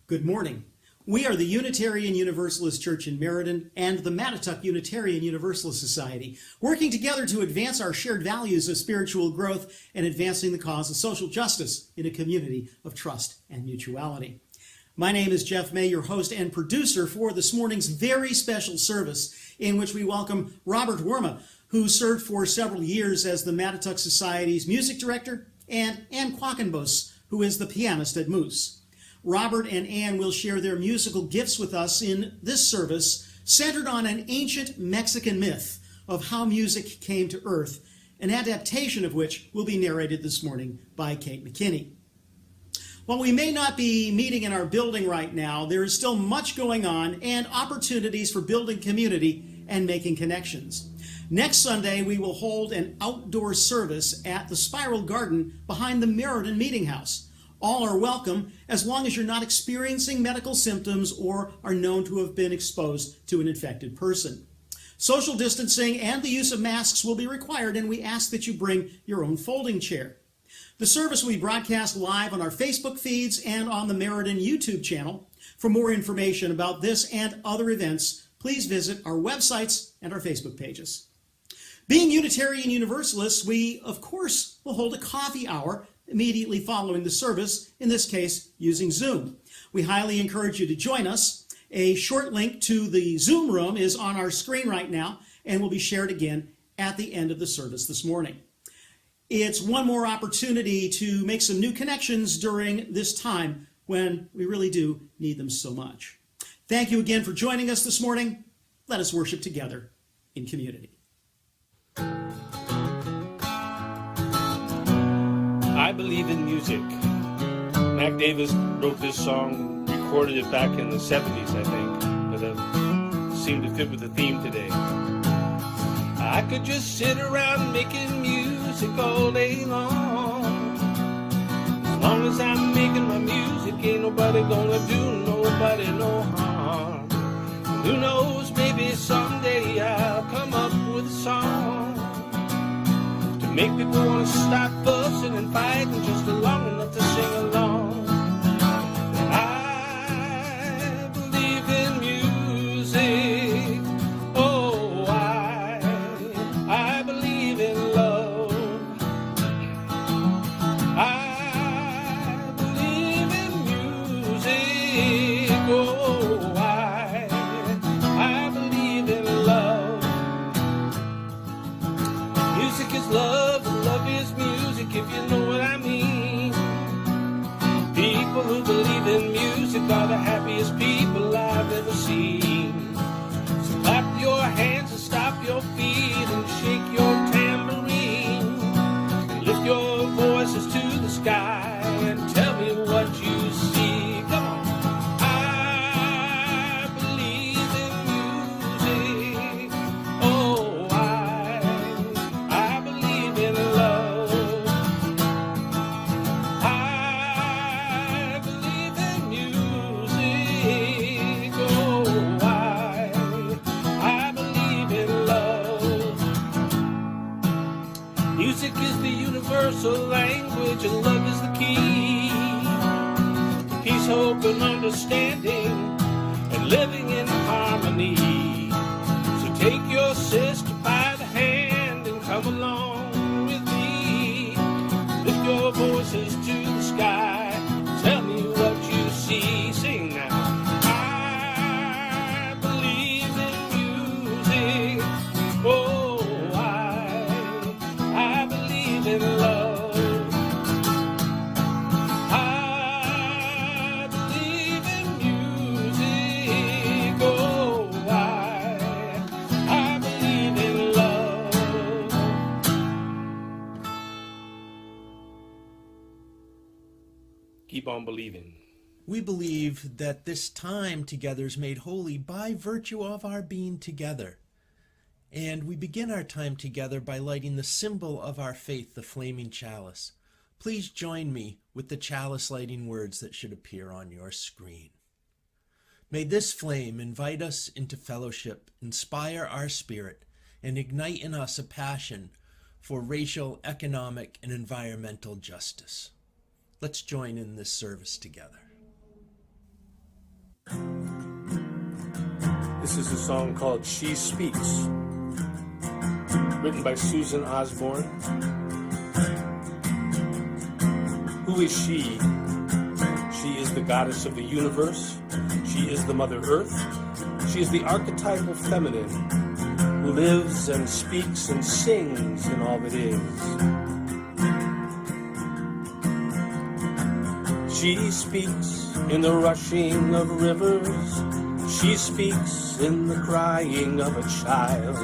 Good morning. We are the Unitarian Universalist Church in Meriden and the Mattatuck Unitarian Universalist Society, working together to advance our shared values of spiritual growth and advancing the cause of social justice in a community of trust and mutuality. My name is Jeff May, your host and producer for this morning's very special service, in which we welcome Robert Werme, who served for several years as the Mattatuck Society's music director, and Ann Quackenbos, who is the pianist at Moose. Robert and Ann will share their musical gifts with us in this service, centered on an ancient Mexican myth of how music came to Earth, an adaptation of which will be narrated this morning by Kate McKinney. While we may not be meeting in our building right now, there is still much going on and opportunities for building community and making connections. Next Sunday, we will hold an outdoor service at the Spiral Garden behind the Meriden Meeting House. All are welcome as long as you're not experiencing medical symptoms or are known to have been exposed to an infected person. Social distancing and the use of masks will be required, and we ask that you bring your own folding chair. The service will be broadcast live on our Facebook feeds and on the Meriden YouTube channel. For more information about this and other events, please visit our websites and our Facebook pages. Being Unitarian Universalists, we, of course, will hold a coffee hour immediately following the service, in this case, using Zoom. We highly encourage you to join us. A short link to the Zoom room is on our screen right now and will be shared again at the end of the service this morning. It's one more opportunity to make some new connections during this time when we really do need them so much. Thank you again for joining us this morning. Let us worship together in community. I believe in music. Mac Davis wrote this song, recorded it back in the 70s, I think, but it seemed to fit with the theme today. I could just sit around making music all day long. As long as I'm making my music, ain't nobody gonna do nobody no harm. And who knows, maybe someday I'll come up with a song make people want to stop fussing and fighting just long enough to sing along. I believe in music. Oh, I believe in love. I believe in music. Oh, I believe in love. Music is love. Love is music, if you know what I mean. People who believe in music are the happiest people I've ever seen. So clap your hands and stop your feet and shake your tambourine. And lift your voices to the sky and tell me what you see. Come on. I believe in music. Oh, I believe in love. I believe in music. Oh, I believe in love. Music is the universal language and love is the key. Peace, hope, and understanding and living in harmony. So take your sister by the hand and come along with me. Lift your voices to the sky. Tell me what you see. Sing now. I believe in music. Oh, I believe in love. I believe in music. Oh, I believe in love. Keep on believing. We believe that this time together is made holy by virtue of our being together. And we begin our time together by lighting the symbol of our faith, the flaming chalice. Please join me with the chalice lighting words that should appear on your screen. May this flame invite us into fellowship, inspire our spirit, and ignite in us a passion for racial, economic, and environmental justice. Let's join in this service together. This is a song called She Speaks, written by Susan Osborne. Who is she? She is the goddess of the universe. She is the Mother Earth. She is the archetypal feminine who lives and speaks and sings in all that is. She speaks in the rushing of rivers. She speaks in the crying of a child.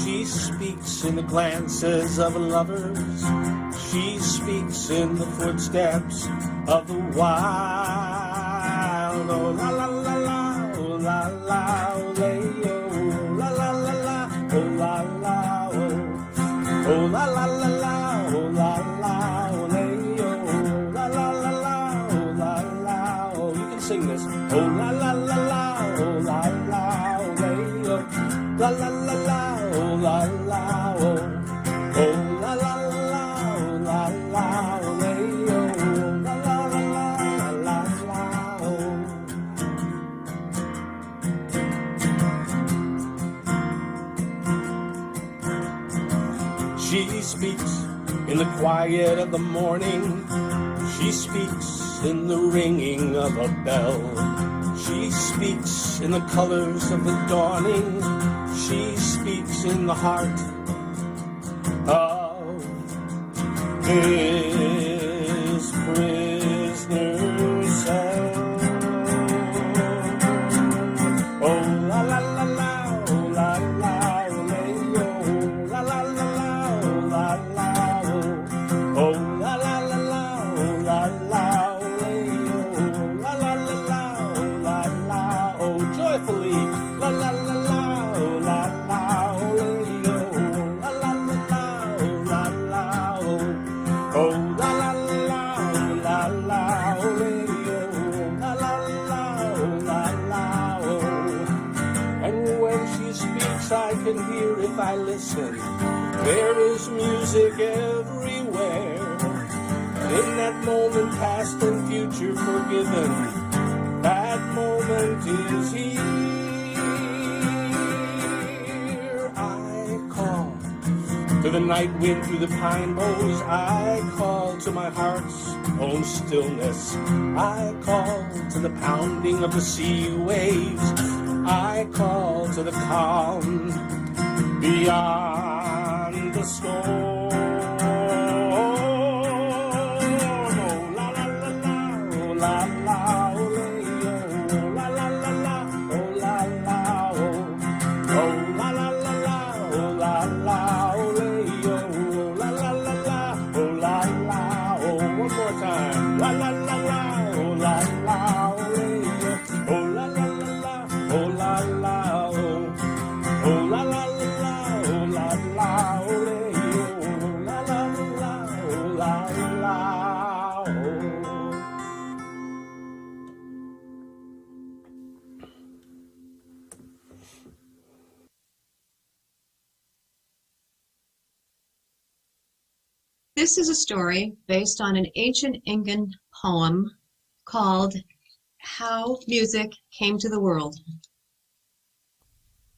She speaks in the glances of lovers. She speaks in the footsteps of the wild. Oh la la la la, oh la la, oh lay, oh la la la la, oh la la, oh la la la la, oh la la, oh lay, oh la la la la, oh la la, oh. You can sing this. Oh la la la la, oh la la, oh lay, oh la la la la, oh la la, oh la la la la, oh la la, oh lay, oh la la la la, oh. She speaks in the quiet of the morning. She speaks in the ringing of a bell. She speaks in the colors of the dawning. She speaks in the heart of this prisoner's cell. Oh la la la la, oh la la, oh lay, oh la la la la, oh la la, oh la la la la, oh la la, oh lay, oh la la la la, oh la la, oh joyfully, la la la la, oh la la, oh lay, oh la la la la, oh la la, oh la la la la, oh la la, oh lay, oh la la la, oh la la, oh. And when she speaks, I can hear if I listen. There is music everywhere. In that moment, past and future forgiven, that moment is here. I call to the night wind through the pine boughs. I call to my heart's own stillness. I call to the pounding of the sea waves. I call to the calm beyond the storm. This is a story based on an ancient Incan poem called How Music Came to the World.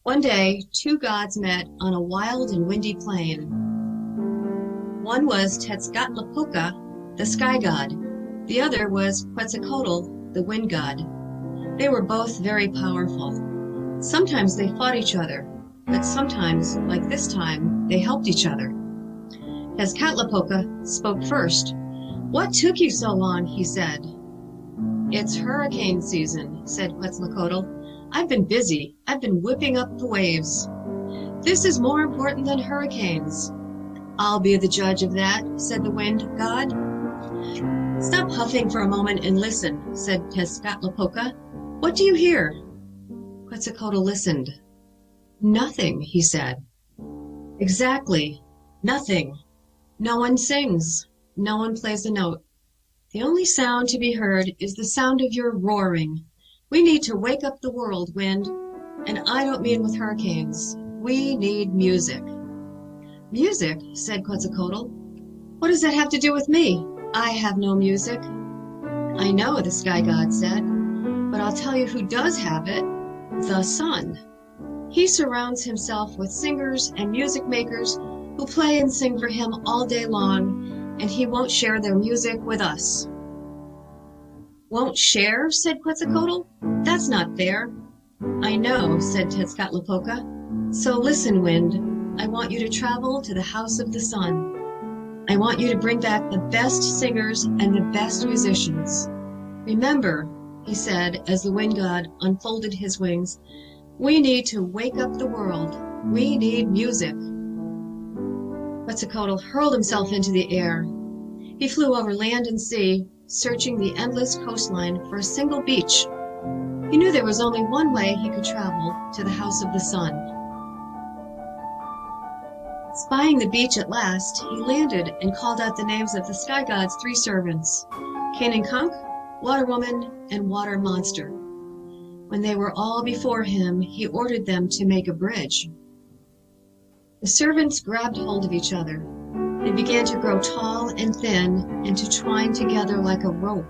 One day, two gods met on a wild and windy plain. One was Tezcatlipoca, the sky god. The other was Quetzalcoatl, the wind god. They were both very powerful. Sometimes they fought each other, but sometimes, like this time, they helped each other. Tezcatlipoca spoke first. "What took you so long?" he said. "It's hurricane season," said Quetzalcoatl. "I've been busy. I've been whipping up the waves." "This is more important than hurricanes." "I'll be the judge of that," said the wind god. "Stop huffing for a moment and listen," said Tezcatlipoca. "What do you hear?" Quetzalcoatl listened. "Nothing," he said. "Exactly, nothing. No one sings. No one plays a note. The only sound to be heard is the sound of your roaring. We need to wake up the world, wind. And I don't mean with hurricanes. We need music." "Music?" said Quetzalcoatl. "What does that have to do with me? I have no music." "I know," the sky god said, "but I'll tell you who does have it. The sun. He surrounds himself with singers and music makers who play and sing for him all day long, and he won't share their music with us. Won't share? Said Quetzalcoatl. That's not fair. I know, said Tezcatlipoca. So listen, Wind, I want you to travel to the House of the Sun. I want you to bring back the best singers and the best musicians. Remember, he said as the wind god unfolded his wings, we need to wake up the world. We need music. Quetzalcoatl hurled himself into the air. He flew over land and sea, searching the endless coastline for a single beach. He knew there was only one way he could travel to the House of the Sun. Spying the beach at last, he landed and called out the names of the sky god's 3 servants, Kunk, Water Woman, and Water Monster. When they were all before him, he ordered them to make a bridge. The servants grabbed hold of each other. They began to grow tall and thin and to twine together like a rope.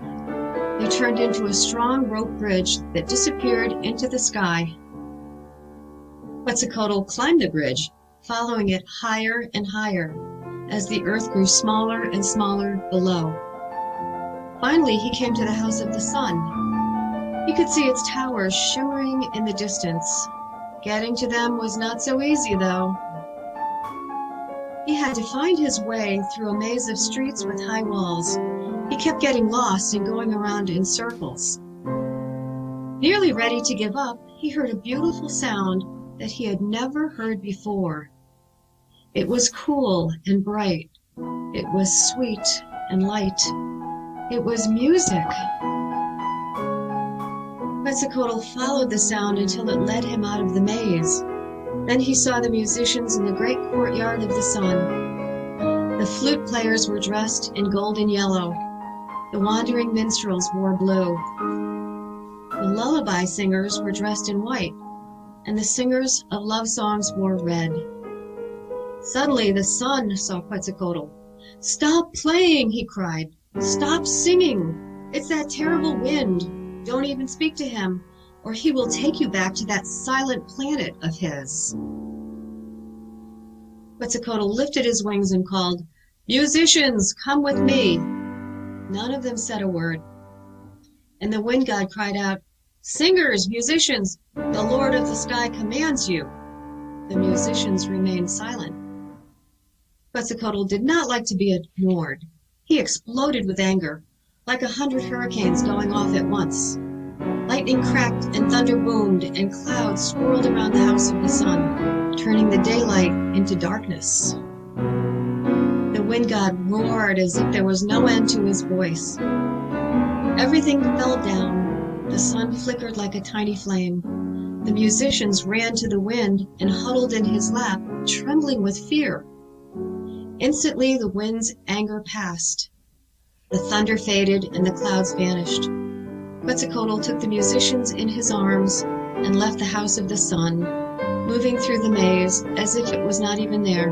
They turned into a strong rope bridge that disappeared into the sky. Quetzalcoatl climbed the bridge, following it higher and higher as the earth grew smaller and smaller below. Finally, he came to the House of the Sun. He could see its towers shimmering in the distance. Getting to them was not so easy, though. He had to find his way through a maze of streets with high walls. He kept getting lost and going around in circles. Nearly ready to give up, he heard a beautiful sound that he had never heard before. It was cool and bright. It was sweet and light. It was music. Quetzalcoatl followed the sound until it led him out of the maze. Then he saw the musicians in the great courtyard of the sun. The flute players were dressed in gold and yellow. The wandering minstrels wore blue. The lullaby singers were dressed in white, and the singers of love songs wore red. Suddenly the sun saw Quetzalcoatl. "Stop playing," he cried. "Stop singing. It's that terrible wind. Don't even speak to him, or he will take you back to that silent planet of his." Quetzalcoatl lifted his wings and called, "Musicians, come with me." None of them said a word. And the wind god cried out, "Singers, musicians, the Lord of the sky commands you." The musicians remained silent. Quetzalcoatl did not like to be ignored. He exploded with anger, like 100 hurricanes going off at once. Lightning cracked and thunder boomed, and clouds swirled around the House of the Sun, turning the daylight into darkness. The wind god roared as if there was no end to his voice. Everything fell down. The sun flickered like a tiny flame. The musicians ran to the wind and huddled in his lap, trembling with fear. Instantly, the wind's anger passed. The thunder faded and the clouds vanished. Quetzalcoatl took the musicians in his arms and left the House of the Sun, moving through the maze as if it was not even there.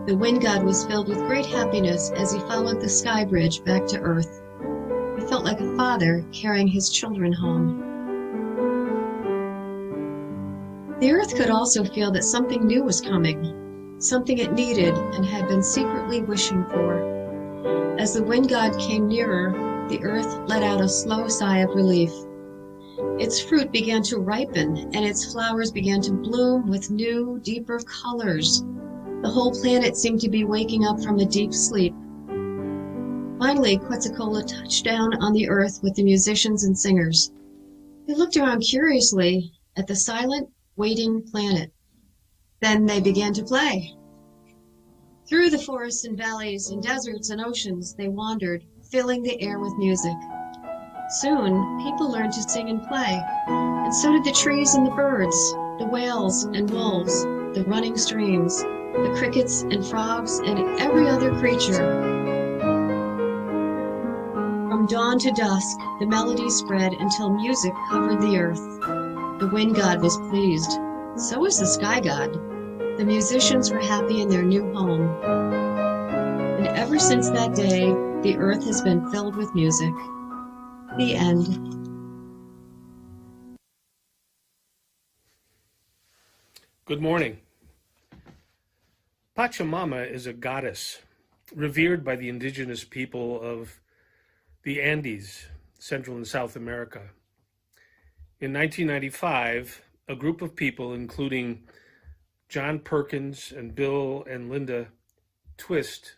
The wind god was filled with great happiness as he followed the sky bridge back to Earth. He felt like a father carrying his children home. The Earth could also feel that something new was coming, something it needed and had been secretly wishing for. As the wind god came nearer, the earth let out a slow sigh of relief. Its fruit began to ripen, and its flowers began to bloom with new, deeper colors. The whole planet seemed to be waking up from a deep sleep. Finally, Quetzalcoatl touched down on the earth with the musicians and singers. They looked around curiously at the silent, waiting planet. Then they began to play. Through the forests and valleys and deserts and oceans, they wandered, filling the air with music. Soon, people learned to sing and play, and so did the trees and the birds, the whales and wolves, the running streams, the crickets and frogs, and every other creature. From dawn to dusk, the melody spread until music covered the earth. The wind god was pleased. So was the sky god. The musicians were happy in their new home. And ever since that day, the earth has been filled with music. The end. Good morning. Pachamama is a goddess revered by the indigenous people of the Andes, Central and South America. In 1995, a group of people, including John Perkins and Bill and Lynn Twist,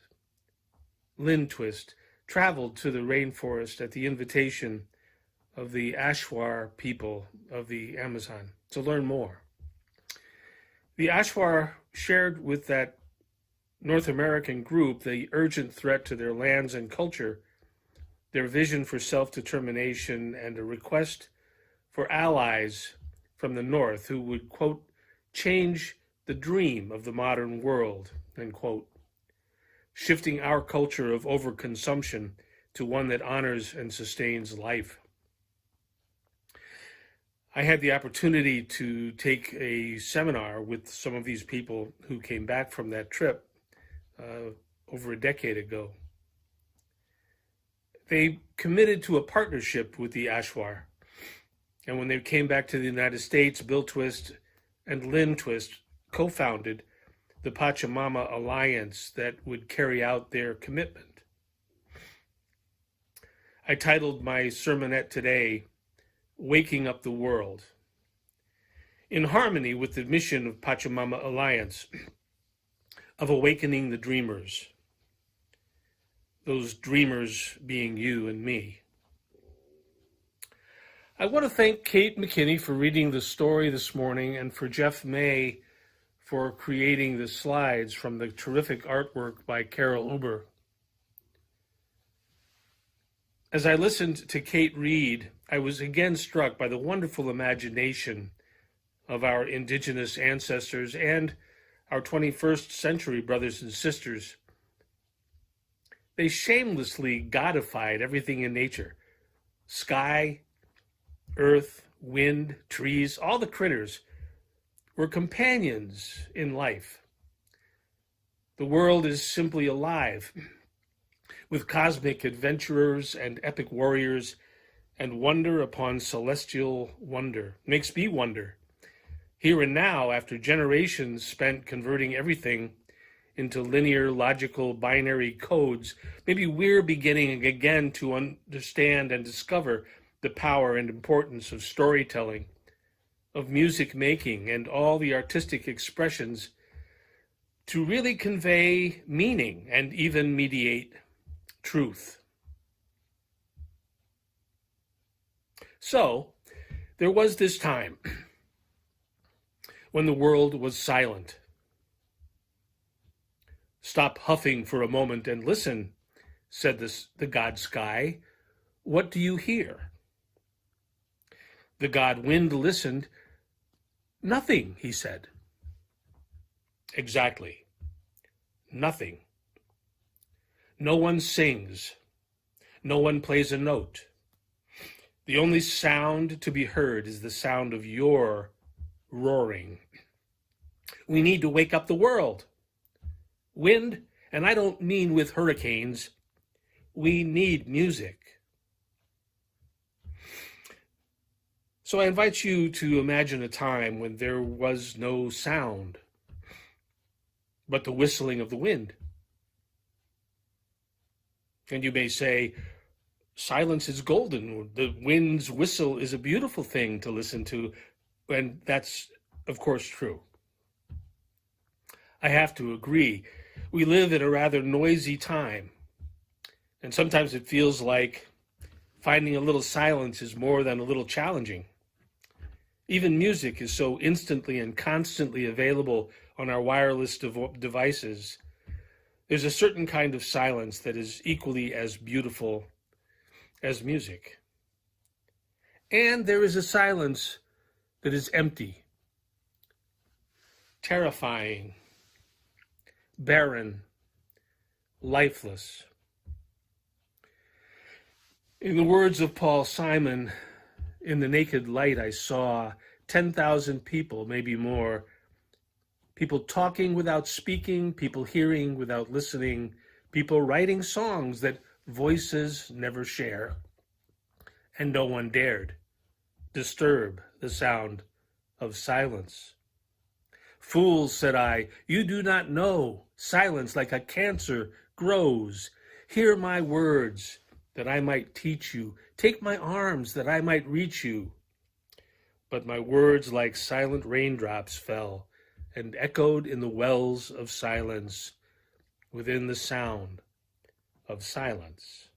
traveled to the rainforest at the invitation of the Ashwar people of the Amazon to learn more. The Ashwar shared with that North American group the urgent threat to their lands and culture, their vision for self-determination, and a request for allies from the North who would, quote, change the dream of the modern world, end quote, shifting our culture of overconsumption to one that honors and sustains life. I had the opportunity to take a seminar with some of these people who came back from that trip over a decade ago. They committed to a partnership with the Ashwar. And when they came back to the United States, Bill Twist and Lynn Twist co-founded the Pachamama Alliance that would carry out their commitment. I titled my sermonette today, Waking Up the World, in harmony with the mission of Pachamama Alliance of awakening the dreamers, those dreamers being you and me. I want to thank Kate McKinney for reading the story this morning and for Jeff May for creating the slides from the terrific artwork by Carol Uber. As I listened to Kate read, I was again struck by the wonderful imagination of our indigenous ancestors and our 21st century brothers and sisters. They shamelessly godified everything in nature: sky, earth, wind, trees, all the critters were companions in life. The world is simply alive with cosmic adventurers and epic warriors, and wonder upon celestial wonder. Makes me wonder, here and now, after generations spent converting everything into linear, logical, binary codes, maybe we're beginning again to understand and discover the power and importance of storytelling, of music making, and all the artistic expressions to really convey meaning and even mediate truth. So, there was this time when the world was silent. Stop huffing for a moment and listen, said the god sky. What do you hear? The god wind listened. Nothing, he said. Exactly. Nothing. No one sings. No one plays a note. The only sound to be heard is the sound of your roaring. We need to wake up the world. Wind, and I don't mean with hurricanes. We need music. So I invite you to imagine a time when there was no sound but the whistling of the wind. And you may say, silence is golden. The wind's whistle is a beautiful thing to listen to, and that's, of course, true. I have to agree. We live in a rather noisy time, and sometimes it feels like finding a little silence is more than a little challenging. Even music is so instantly and constantly available on our wireless devices. There's a certain kind of silence that is equally as beautiful as music. And there is a silence that is empty, terrifying, barren, lifeless. In the words of Paul Simon, in the naked light I saw 10,000 people, maybe more, people talking without speaking, people hearing without listening, people writing songs that voices never share, and no one dared disturb the sound of silence. Fools, said I, you do not know. Silence like a cancer grows. Hear my words, that I might teach you. Take my arms, that I might reach you. But my words like silent raindrops fell, and echoed in the wells of silence, within the sound of silence.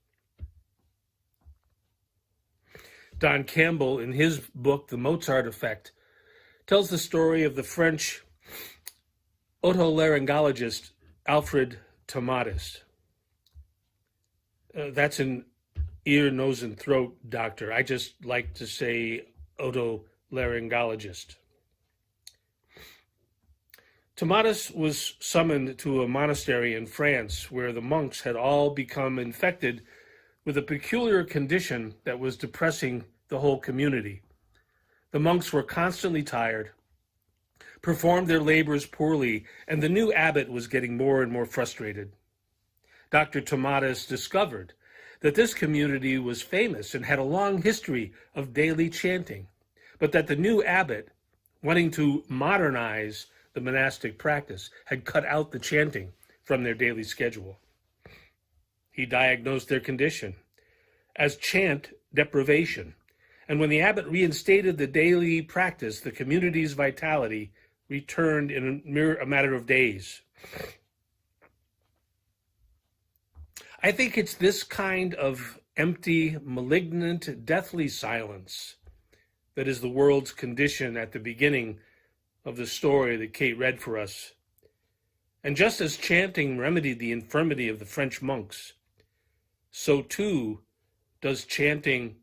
Don Campbell, in his book, The Mozart Effect, tells the story of the French otolaryngologist Alfred Tomatis. That's an ear, nose, and throat doctor. I just like to say otolaryngologist. Tomatis was summoned to a monastery in France where the monks had all become infected with a peculiar condition that was depressing the whole community. The monks were constantly tired, performed their labors poorly, and the new abbot was getting more and more frustrated. Dr. Tomatis discovered that this community was famous and had a long history of daily chanting, but that the new abbot, wanting to modernize the monastic practice, had cut out the chanting from their daily schedule. He diagnosed their condition as chant deprivation, and when the abbot reinstated the daily practice, the community's vitality returned in a matter of days. I think it's this kind of empty, malignant, deathly silence that is the world's condition at the beginning of the story that Kate read for us. And just as chanting remedied the infirmity of the French monks, so too does chanting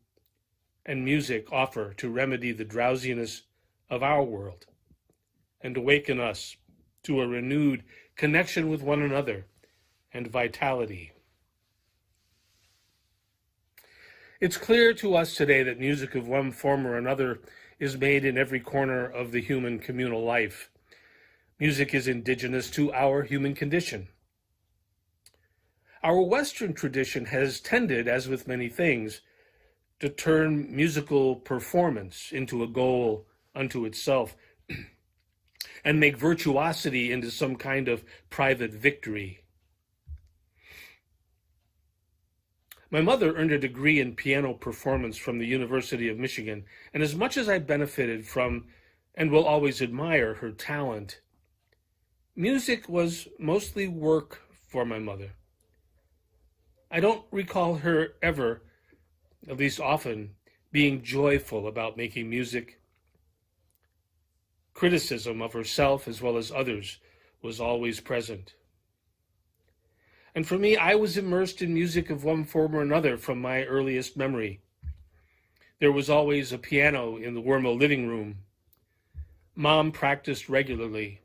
and music offer to remedy the drowsiness of our world and awaken us to a renewed connection with one another and vitality. It's clear to us today that music of one form or another is made in every corner of the human communal life. Music is indigenous to our human condition. Our Western tradition has tended, as with many things, to turn musical performance into a goal unto itself and make virtuosity into some kind of private victory. My mother earned a degree in piano performance from the University of Michigan, and as much as I benefited from and will always admire her talent, music was mostly work for my mother. I don't recall her ever, at least often, being joyful about making music. Criticism of herself as well as others was always present. And for me, I was immersed in music of one form or another from my earliest memory. There was always a piano in the Werme living room. Mom practiced regularly.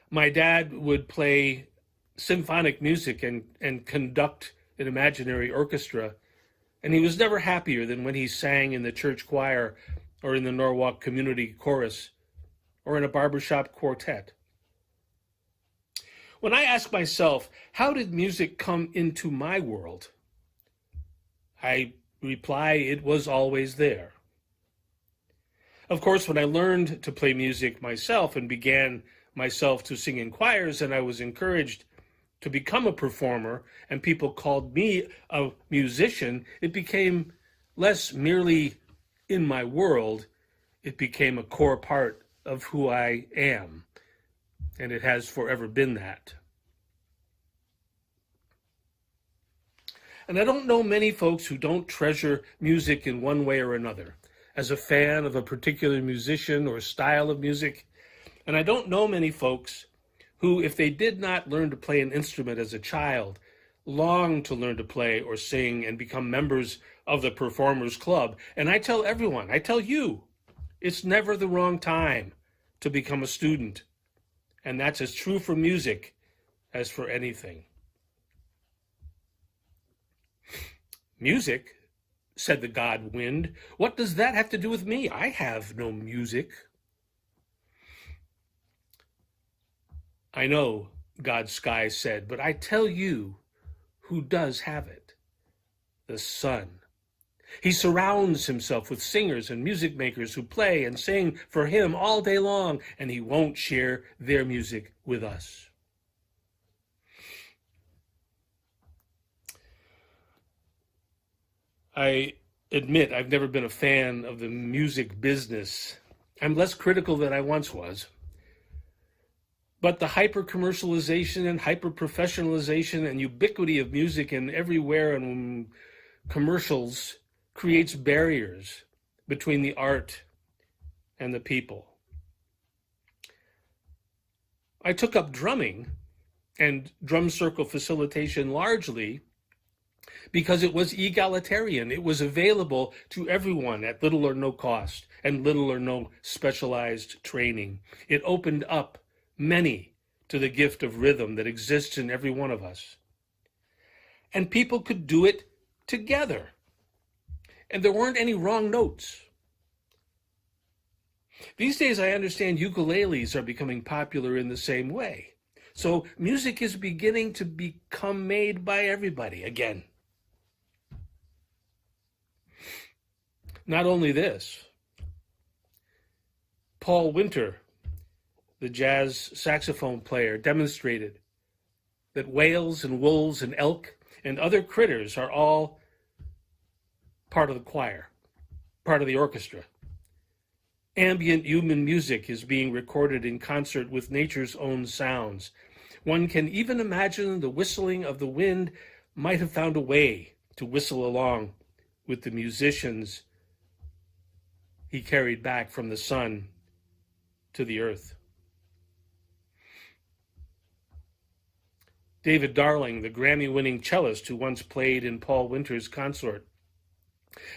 My dad would play symphonic music and conduct an imaginary orchestra, and he was never happier than when he sang in the church choir or in the Norwalk Community Chorus or in a barbershop quartet. When I ask myself, how did music come into my world? I reply, it was always there. Of course, when I learned to play music myself and began myself to sing in choirs, and I was encouraged to become a performer, and people called me a musician, it became less merely in my world, it became a core part of who I am, and it has forever been that. And I don't know many folks who don't treasure music in one way or another, as a fan of a particular musician or style of music, and I don't know many folks who, if they did not learn to play an instrument as a child, long to learn to play or sing and become members of the Performers Club. And I tell everyone, I tell you, it's never the wrong time to become a student. And that's as true for music as for anything. Music, said the god wind, what does that have to do with me? I have no music. I know, God Sky said, but I tell you who does have it, the sun. He surrounds himself with singers and music makers who play and sing for him all day long, and he won't share their music with us. I admit I've never been a fan of the music business. I'm less critical than I once was. But the hyper-commercialization and hyper-professionalization and ubiquity of music in everywhere and commercials creates barriers between the art and the people. I took up drumming and drum circle facilitation largely because it was egalitarian. It was available to everyone at little or no cost and little or no specialized training. It opened up many to the gift of rhythm that exists in every one of us. And people could do it together. And there weren't any wrong notes. These days, I understand ukuleles are becoming popular in the same way. So music is beginning to become made by everybody again. Not only this, Paul Winter, the jazz saxophone player, demonstrated that whales and wolves and elk and other critters are all part of the choir, part of the orchestra. Ambient human music is being recorded in concert with nature's own sounds. One can even imagine the whistling of the wind might have found a way to whistle along with the musicians he carried back from the sun to the earth. David Darling, the Grammy-winning cellist who once played in Paul Winter's consort,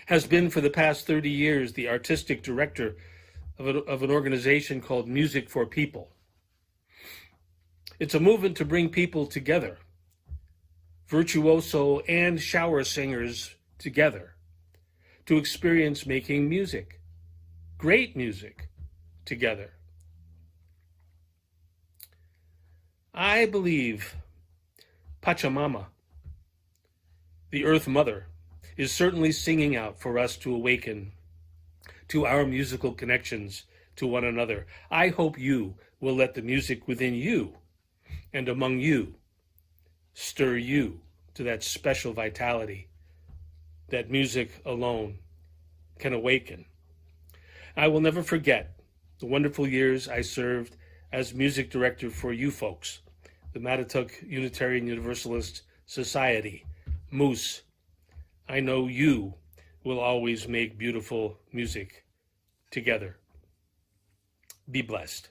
has been for the past 30 years the artistic director of an organization called Music for People. It's a movement to bring people together, virtuoso and shower singers together, to experience making music, great music, together. I believe Pachamama, the Earth Mother, is certainly singing out for us to awaken to our musical connections to one another. I hope you will let the music within you and among you stir you to that special vitality that music alone can awaken. I will never forget the wonderful years I served as music director for you folks, the Mattatuck Unitarian Universalist Society, Moose. I know you will always make beautiful music together. Be blessed.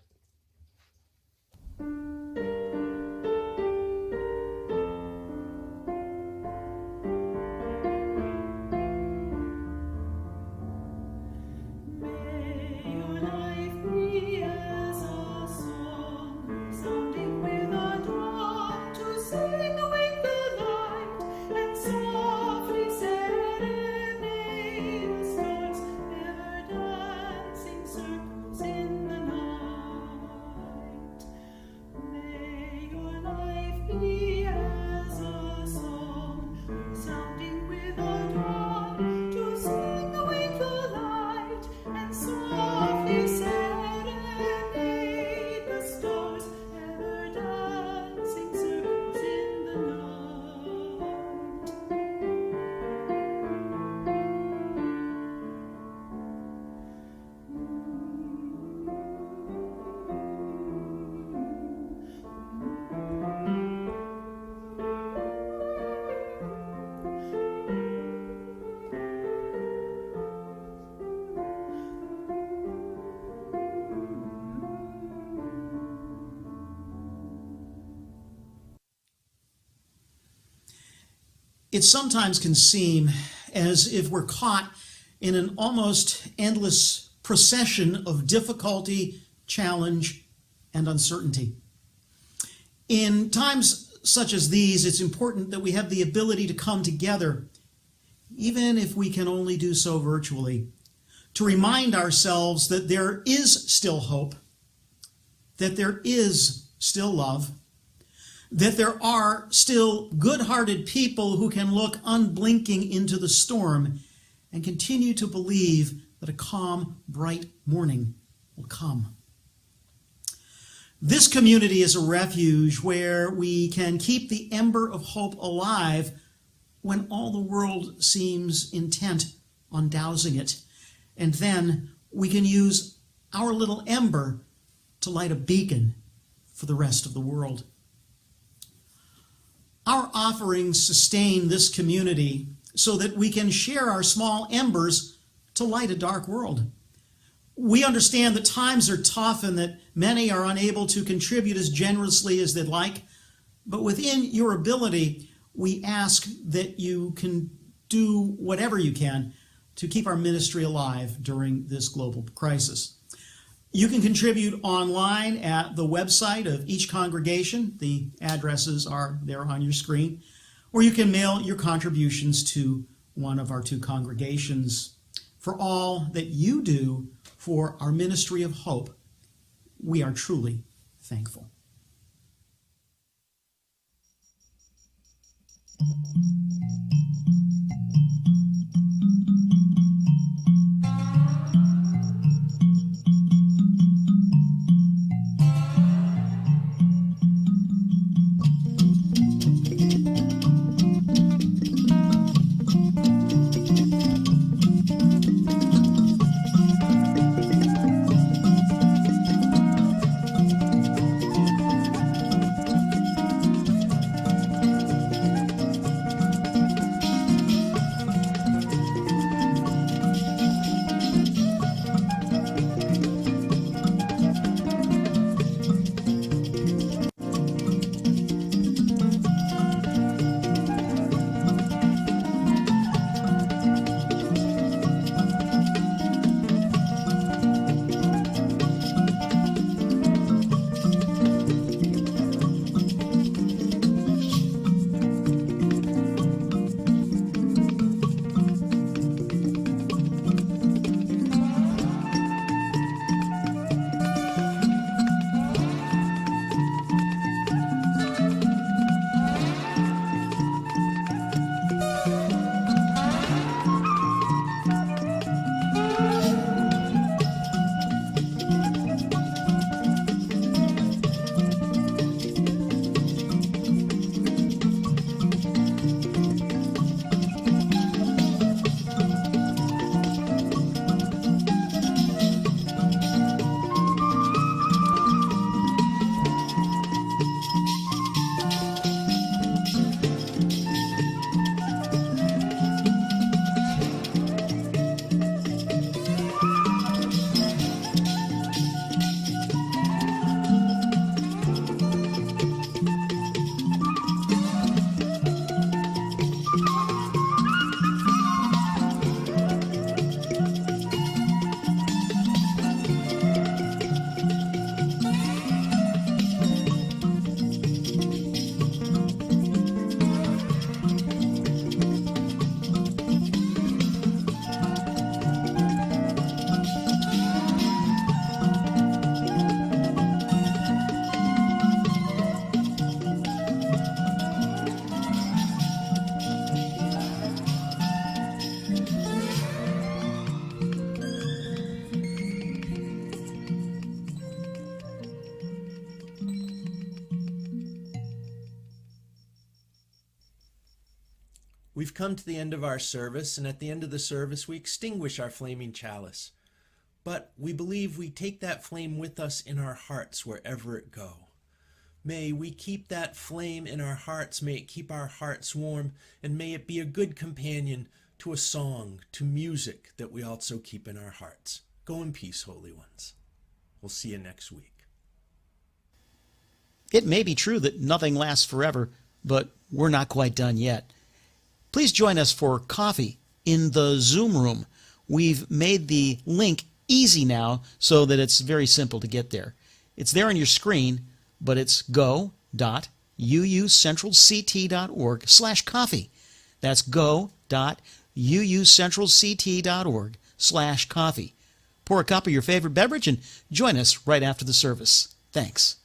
It sometimes can seem as if we're caught in an almost endless procession of difficulty, challenge, and uncertainty. In times such as these, it's important that we have the ability to come together, even if we can only do so virtually, to remind ourselves that there is still hope, that there is still love, that there are still good-hearted people who can look unblinking into the storm and continue to believe that a calm, bright morning will come. This community is a refuge where we can keep the ember of hope alive when all the world seems intent on dousing it. And then we can use our little ember to light a beacon for the rest of the world. Our offerings sustain this community so that we can share our small embers to light a dark world. We understand that times are tough and that many are unable to contribute as generously as they'd like, but within your ability, we ask that you can do whatever you can to keep our ministry alive during this global crisis. You can contribute online at the website of each congregation. The addresses are there on your screen. Or you can mail your contributions to one of our 2 congregations. For all that you do for our ministry of hope, we are truly thankful. We've come to the end of our service, and at the end of the service, we extinguish our flaming chalice. But we believe we take that flame with us in our hearts wherever it go. May we keep that flame in our hearts, may it keep our hearts warm, and may it be a good companion to a song, to music that we also keep in our hearts. Go in peace, holy ones. We'll see you next week. It may be true that nothing lasts forever, but we're not quite done yet. Please join us for coffee in the Zoom room. We've made the link easy now so that it's very simple to get there. It's there on your screen, but it's go.uucentralct.org/coffee. That's go.uucentralct.org/coffee. Pour a cup of your favorite beverage and join us right after the service. Thanks.